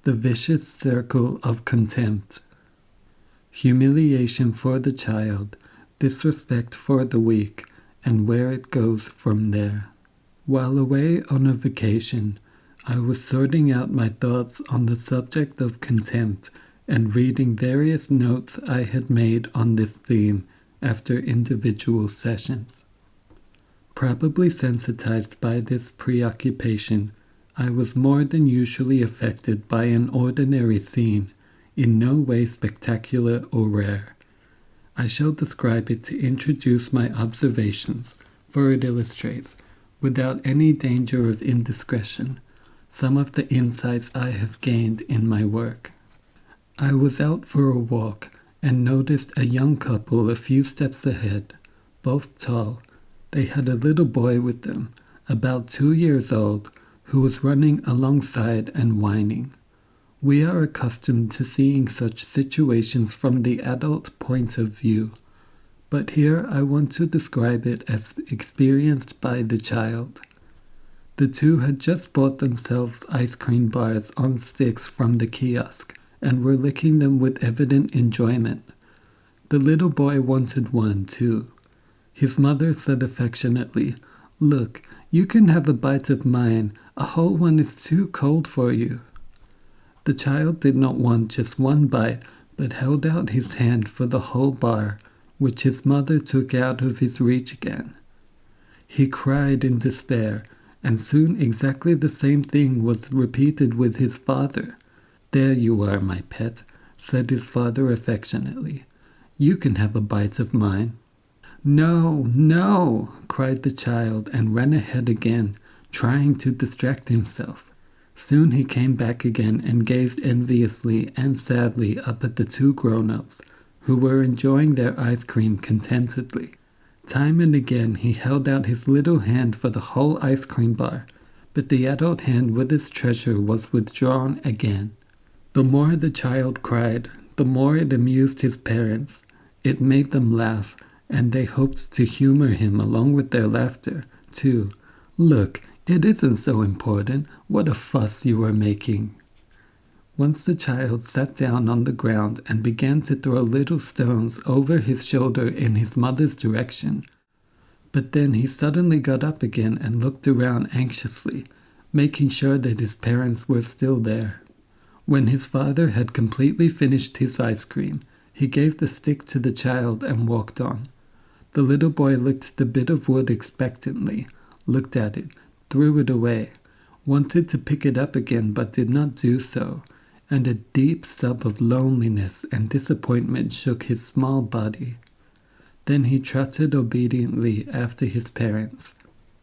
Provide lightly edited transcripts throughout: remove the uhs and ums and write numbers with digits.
The vicious circle of contempt. Humiliation for the child, disrespect for the weak, and where it goes from there. While away on a vacation, I was sorting out my thoughts on the subject of contempt and reading various notes I had made on this theme after individual sessions. Probably sensitized by this preoccupation, I was more than usually affected by an ordinary scene, in no way spectacular or rare. I shall describe it to introduce my observations, for it illustrates, without any danger of indiscretion, some of the insights I have gained in my work. I was out for a walk and noticed a young couple a few steps ahead, both tall. They had a little boy with them, about 2 years old, who was running alongside and whining. We are accustomed to seeing such situations from the adult point of view, but here I want to describe it as experienced by the child. The two had just bought themselves ice cream bars on sticks from the kiosk and were licking them with evident enjoyment. The little boy wanted one too. His mother said affectionately, "Look, you can have a bite of mine. A whole one is too cold for you." The child did not want just one bite, but held out his hand for the whole bar, which his mother took out of his reach again. He cried in despair, and soon exactly the same thing was repeated with his father. "There you are, my pet," said his father affectionately. "You can have a bite of mine." "No, no," cried the child and ran ahead again, trying to distract himself. Soon he came back again and gazed enviously and sadly up at the two grown-ups, who were enjoying their ice cream contentedly. Time and again he held out his little hand for the whole ice cream bar, but the adult hand with its treasure was withdrawn again. The more the child cried, the more it amused his parents. It made them laugh, and they hoped to humor him along with their laughter, too. "Look, it isn't so important. What a fuss you are making." Once the child sat down on the ground and began to throw little stones over his shoulder in his mother's direction. But then he suddenly got up again and looked around anxiously, making sure that his parents were still there. When his father had completely finished his ice cream, he gave the stick to the child and walked on. The little boy licked the bit of wood expectantly, looked at it, threw it away, wanted to pick it up again but did not do so, and a deep sob of loneliness and disappointment shook his small body. Then he trotted obediently after his parents.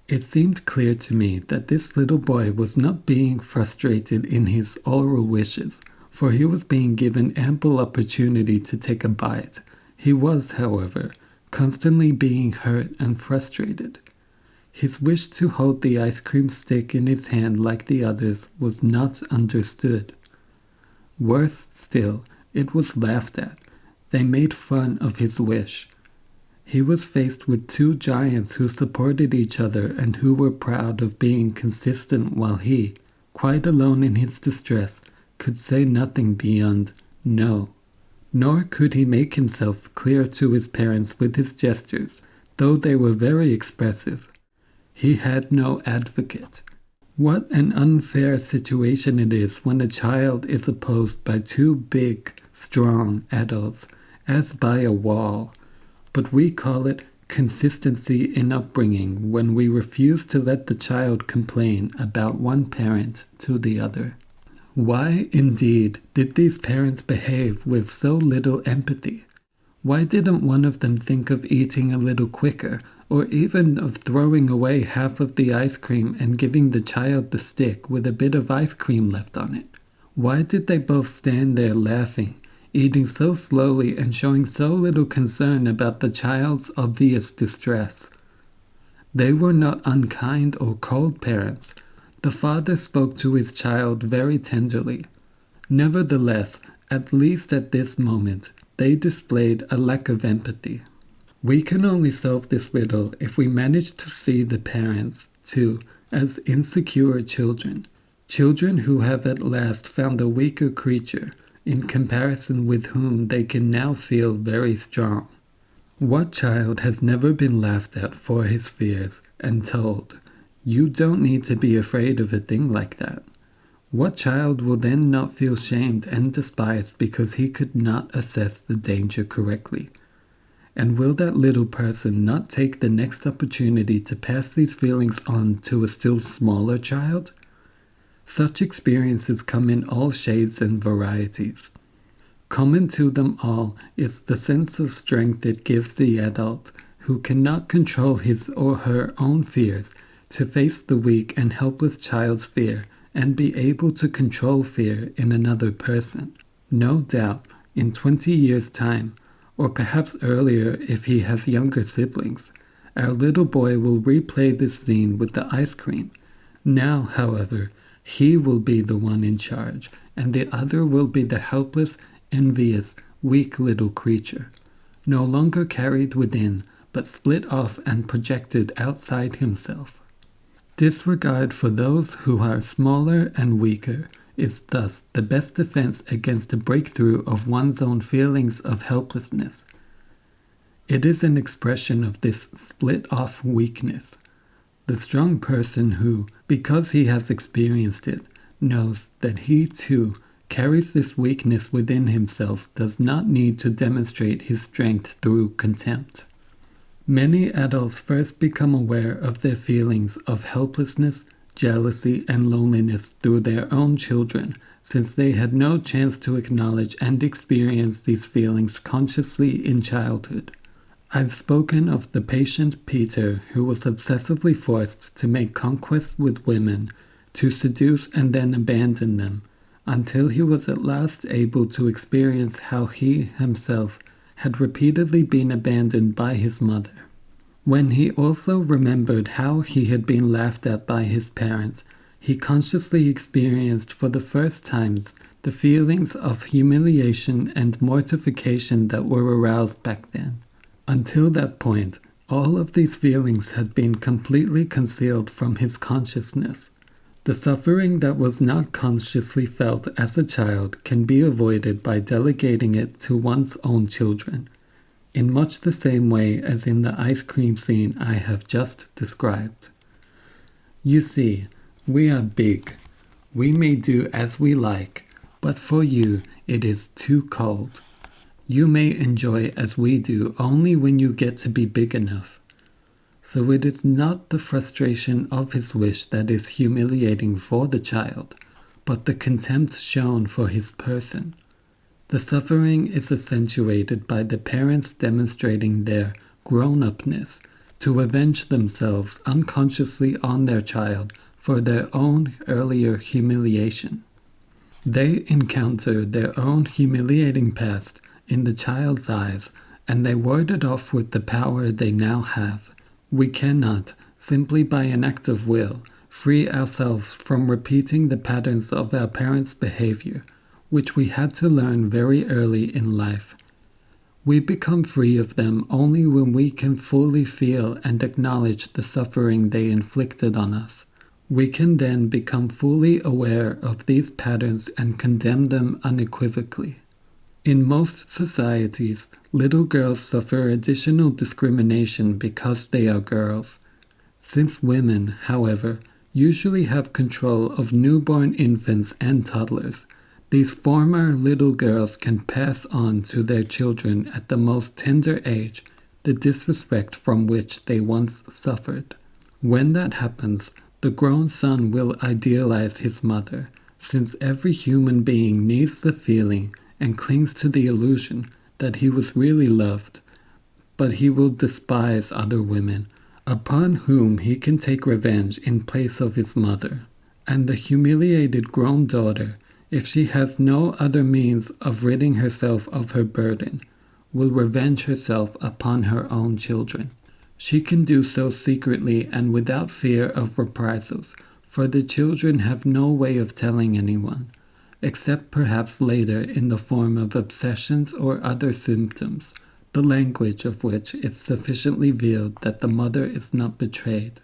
It seemed clear to me that this little boy was not being frustrated in his oral wishes, for he was being given ample opportunity to take a bite. He was, however, constantly being hurt and frustrated. His wish to hold the ice cream stick in his hand like the others was not understood. Worse still, it was laughed at. They made fun of his wish. He was faced with two giants who supported each other and who were proud of being consistent while he, quite alone in his distress, could say nothing beyond no. Nor could he make himself clear to his parents with his gestures, though they were very expressive. He had no advocate. What an unfair situation it is when a child is opposed by two big, strong adults, as by a wall. But we call it consistency in upbringing when we refuse to let the child complain about one parent to the other. Why, indeed, did these parents behave with so little empathy? Why didn't one of them think of eating a little quicker, or even of throwing away half of the ice cream and giving the child the stick with a bit of ice cream left on it? Why did they both stand there laughing, eating so slowly and showing so little concern about the child's obvious distress? They were not unkind or cold parents. The father spoke to his child very tenderly. Nevertheless, at least at this moment, they displayed a lack of empathy. We can only solve this riddle if we manage to see the parents, too, as insecure children. Children who have at last found a weaker creature, in comparison with whom they can now feel very strong. What child has never been laughed at for his fears and told, "You don't need to be afraid of a thing like that"? What child will then not feel shamed and despised because he could not assess the danger correctly? And will that little person not take the next opportunity to pass these feelings on to a still smaller child? Such experiences come in all shades and varieties. Common to them all is the sense of strength it gives the adult who cannot control his or her own fears to face the weak and helpless child's fear and be able to control fear in another person. No doubt, in 20 years' time, or perhaps earlier if he has younger siblings, our little boy will replay this scene with the ice cream. Now, however, he will be the one in charge, and the other will be the helpless, envious, weak little creature, no longer carried within, but split off and projected outside himself. Disregard for those who are smaller and weaker is thus the best defense against a breakthrough of one's own feelings of helplessness. It is an expression of this split-off weakness. The strong person who, because he has experienced it, knows that he too carries this weakness within himself does not need to demonstrate his strength through contempt. Many adults first become aware of their feelings of helplessness, jealousy, and loneliness through their own children, since they had no chance to acknowledge and experience these feelings consciously in childhood. I've spoken of the patient Peter who was obsessively forced to make conquests with women, to seduce and then abandon them, until he was at last able to experience how he himself had repeatedly been abandoned by his mother. When he also remembered how he had been laughed at by his parents, he consciously experienced for the first time the feelings of humiliation and mortification that were aroused back then. Until that point, all of these feelings had been completely concealed from his consciousness. The suffering that was not consciously felt as a child can be avoided by delegating it to one's own children, in much the same way as in the ice cream scene I have just described. You see, we are big. We may do as we like, but for you it is too cold. You may enjoy as we do only when you get to be big enough. So it is not the frustration of his wish that is humiliating for the child, but the contempt shown for his person. The suffering is accentuated by the parents demonstrating their grown-upness to avenge themselves unconsciously on their child for their own earlier humiliation. They encounter their own humiliating past in the child's eyes, and they ward it off with the power they now have. We cannot, simply by an act of will, free ourselves from repeating the patterns of our parents' behavior, which we had to learn very early in life. We become free of them only when we can fully feel and acknowledge the suffering they inflicted on us. We can then become fully aware of these patterns and condemn them unequivocally. In most societies, little girls suffer additional discrimination because they are girls. Since women, however, usually have control of newborn infants and toddlers, these former little girls can pass on to their children at the most tender age the disrespect from which they once suffered. When that happens, the grown son will idealize his mother, since every human being needs the feeling and clings to the illusion that he was really loved, but he will despise other women, upon whom he can take revenge in place of his mother. And the humiliated grown daughter, if she has no other means of ridding herself of her burden, will revenge herself upon her own children. She can do so secretly and without fear of reprisals, for the children have no way of telling anyone, except perhaps later in the form of obsessions or other symptoms, the language of which is sufficiently veiled that the mother is not betrayed.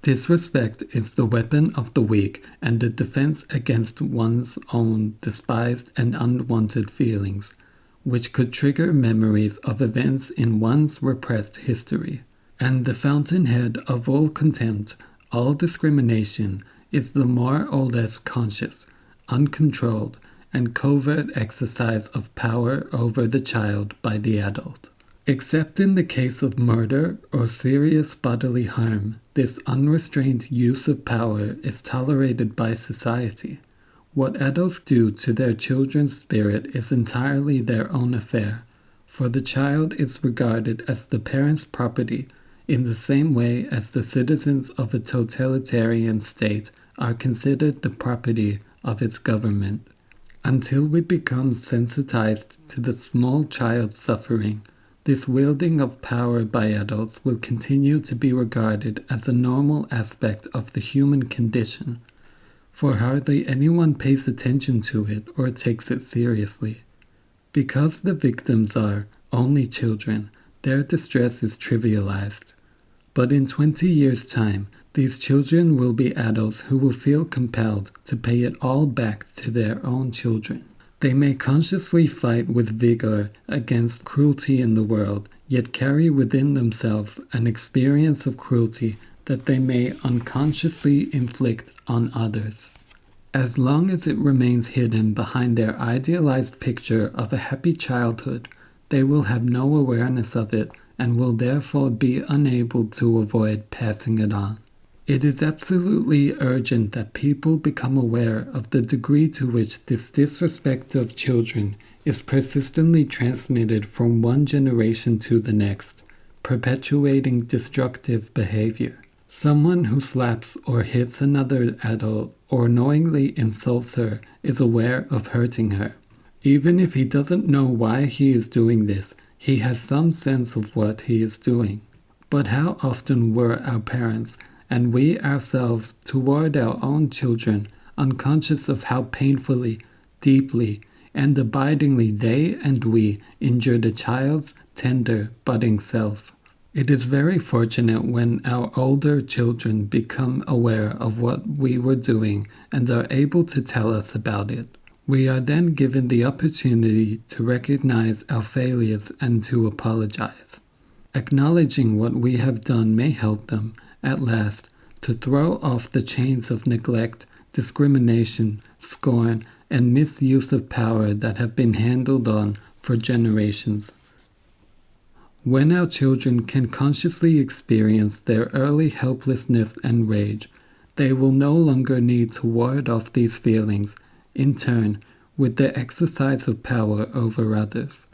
Disrespect is the weapon of the weak and a defense against one's own despised and unwanted feelings, which could trigger memories of events in one's repressed history. And the fountainhead of all contempt, all discrimination, is the more or less conscious, uncontrolled, and covert exercise of power over the child by the adult. Except in the case of murder or serious bodily harm, this unrestrained use of power is tolerated by society. What adults do to their children's spirit is entirely their own affair, for the child is regarded as the parent's property in the same way as the citizens of a totalitarian state are considered the property of its government. Until we become sensitized to the small child's suffering, this wielding of power by adults will continue to be regarded as a normal aspect of the human condition, for hardly anyone pays attention to it or takes it seriously. Because the victims are only children, their distress is trivialized. But in 20 years' time, these children will be adults who will feel compelled to pay it all back to their own children. They may consciously fight with vigor against cruelty in the world, yet carry within themselves an experience of cruelty that they may unconsciously inflict on others. As long as it remains hidden behind their idealized picture of a happy childhood, they will have no awareness of it and will therefore be unable to avoid passing it on. It is absolutely urgent that people become aware of the degree to which this disrespect of children is persistently transmitted from one generation to the next, perpetuating destructive behavior. Someone who slaps or hits another adult or knowingly insults her is aware of hurting her. Even if he doesn't know why he is doing this, he has some sense of what he is doing. But how often were our parents and we ourselves toward our own children unconscious of how painfully, deeply, and abidingly they and we injured a child's tender, budding self? It is very fortunate when our older children become aware of what we were doing and are able to tell us about it. We are then given the opportunity to recognize our failures and to apologize. Acknowledging what we have done may help them, at last, to throw off the chains of neglect, discrimination, scorn, and misuse of power that have been handled on for generations. When our children can consciously experience their early helplessness and rage, they will no longer need to ward off these feelings, in turn, with the exercise of power over others.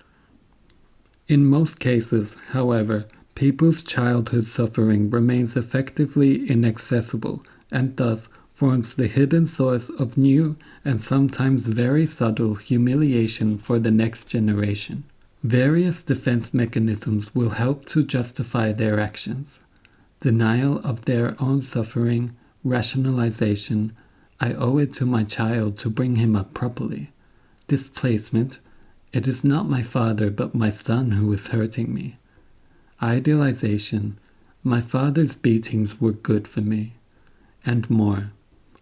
In most cases, however, people's childhood suffering remains effectively inaccessible and thus forms the hidden source of new and sometimes very subtle humiliation for the next generation. Various defense mechanisms will help to justify their actions. Denial of their own suffering, rationalization, I owe it to my child to bring him up properly. Displacement, it is not my father but my son who is hurting me. Idealization, my father's beatings were good for me. And more.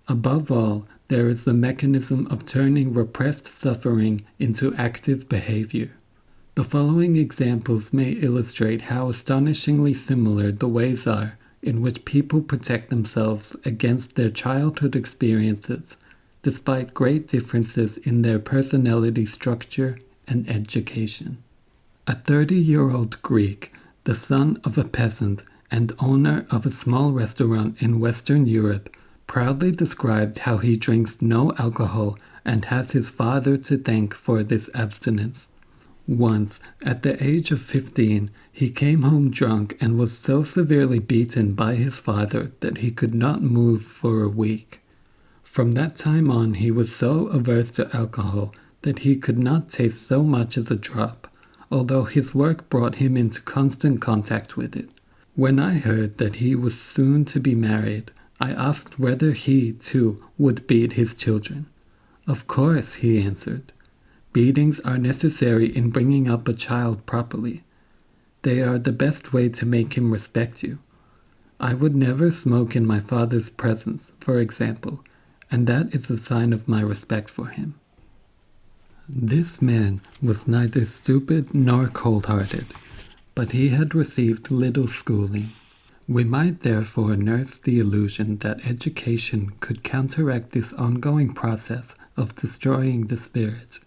Above all, there is the mechanism of turning repressed suffering into active behavior. The following examples may illustrate how astonishingly similar the ways are in which people protect themselves against their childhood experiences, despite great differences in their personality structure and education. A 30-year-old Greek, the son of a peasant and owner of a small restaurant in Western Europe, proudly described how he drinks no alcohol and has his father to thank for this abstinence. Once, at the age of 15, he came home drunk and was so severely beaten by his father that he could not move for a week. From that time on, he was so averse to alcohol that he could not taste so much as a drop, although his work brought him into constant contact with it. When I heard that he was soon to be married, I asked whether he, too, would beat his children. Of course, he answered. Beatings are necessary in bringing up a child properly. They are the best way to make him respect you. I would never smoke in my father's presence, for example, and that is a sign of my respect for him. This man was neither stupid nor cold-hearted, but he had received little schooling. We might therefore nurse the illusion that education could counteract this ongoing process of destroying the spirit.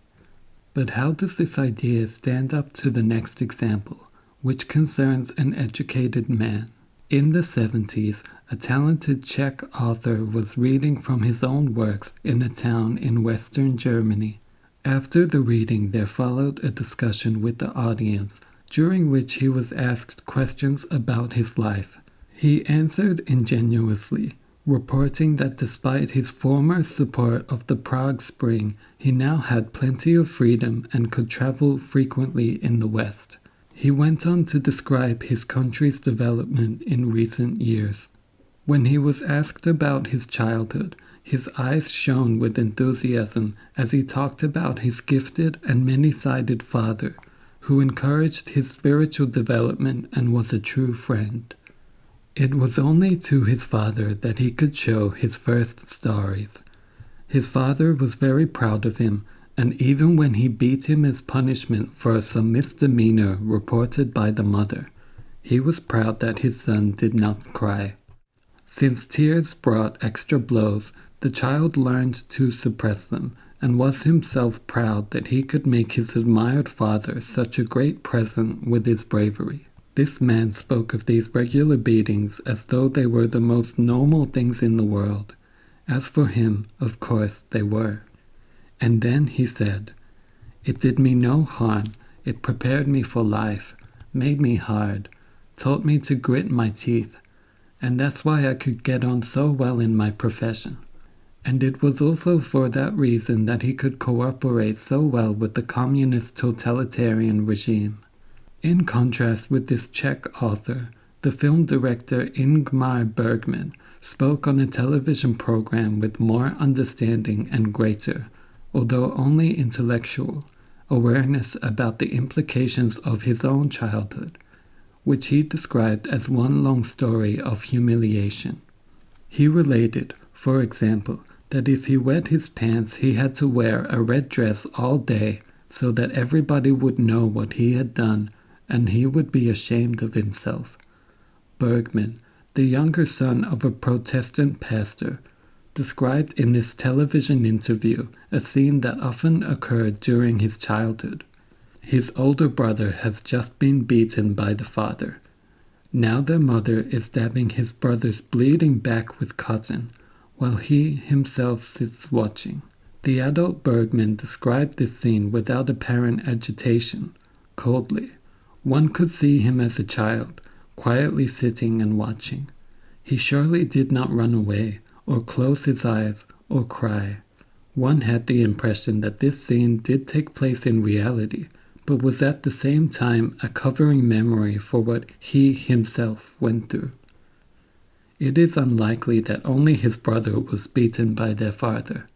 But how does this idea stand up to the next example, which concerns an educated man? In the 70s, a talented Czech author was reading from his own works in a town in Western Germany. After the reading, there followed a discussion with the audience, during which he was asked questions about his life. He answered ingenuously, reporting that despite his former support of the Prague Spring, he now had plenty of freedom and could travel frequently in the West. He went on to describe his country's development in recent years. When he was asked about his childhood, his eyes shone with enthusiasm as he talked about his gifted and many-sided father, who encouraged his spiritual development and was a true friend. It was only to his father that he could show his first stories. His father was very proud of him, and even when he beat him as punishment for some misdemeanor reported by the mother, he was proud that his son did not cry. Since tears brought extra blows, the child learned to suppress them, and was himself proud that he could make his admired father such a great present with his bravery. This man spoke of these regular beatings as though they were the most normal things in the world. As for him, of course, they were. And then he said, "It did me no harm. It prepared me for life, made me hard, taught me to grit my teeth, and that's why I could get on so well in my profession." And it was also for that reason that he could cooperate so well with the communist totalitarian regime. In contrast with this Czech author, the film director Ingmar Bergman spoke on a television program with more understanding and greater, although only intellectual, awareness about the implications of his own childhood, which he described as one long story of humiliation. He related, for example, that if he wet his pants he had to wear a red dress all day so that everybody would know what he had done and he would be ashamed of himself. Bergman, the younger son of a Protestant pastor, described in this television interview a scene that often occurred during his childhood. His older brother has just been beaten by the father. Now their mother is stabbing his brother's bleeding back with cotton, while he himself sits watching. The adult Bergman described this scene without apparent agitation, coldly. One could see him as a child, quietly sitting and watching. He surely did not run away, or close his eyes, or cry. One had the impression that this scene did take place in reality, but was at the same time a covering memory for what he himself went through. It is unlikely that only his brother was beaten by their father.